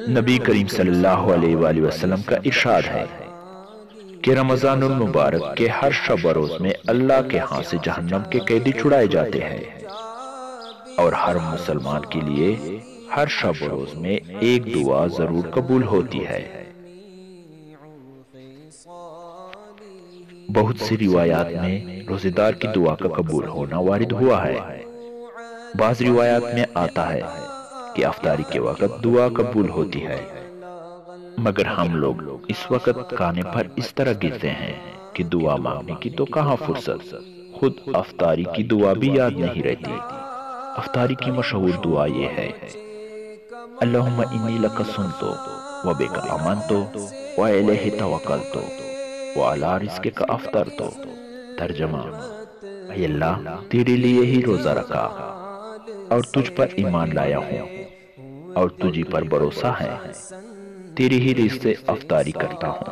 نبی کریم صلی اللہ علیہ وآلہ وسلم کا ارشاد ہے کہ رمضان المبارک کے ہر شب و روز میں اللہ کے ہاں سے جہنم کے قیدی چھڑائے جاتے ہیں، اور ہر مسلمان کے لیے ہر شب و روز میں ایک دعا ضرور قبول ہوتی ہے۔ بہت سی روایات میں روزے دار کی دعا کا قبول ہونا وارد ہوا ہے۔ بعض روایات میں آتا ہے کہ افطاری کے وقت دعا قبول ہوتی ہے، مگر ہم لوگ اس وقت کانے پر اس طرح گرتے ہیں کہ دعا مانگنے کی تو کہاں فرصت، خود افطاری کی دعا بھی یاد نہیں رہتی۔ افطاری کی مشہور دعا یہ ہے: اللہم انی لک صمتو و بک آمنتو و الیہ توکلتو وعلی رزقک افطرتو۔ ترجمہ: اے اللہ، تیرے لیے ہی روزہ رکھا اور تجھ پر ایمان لایا ہوں، اور تجھی پر بھروسہ ہے، تیری ہی رزق سے افطاری کرتا ہوں۔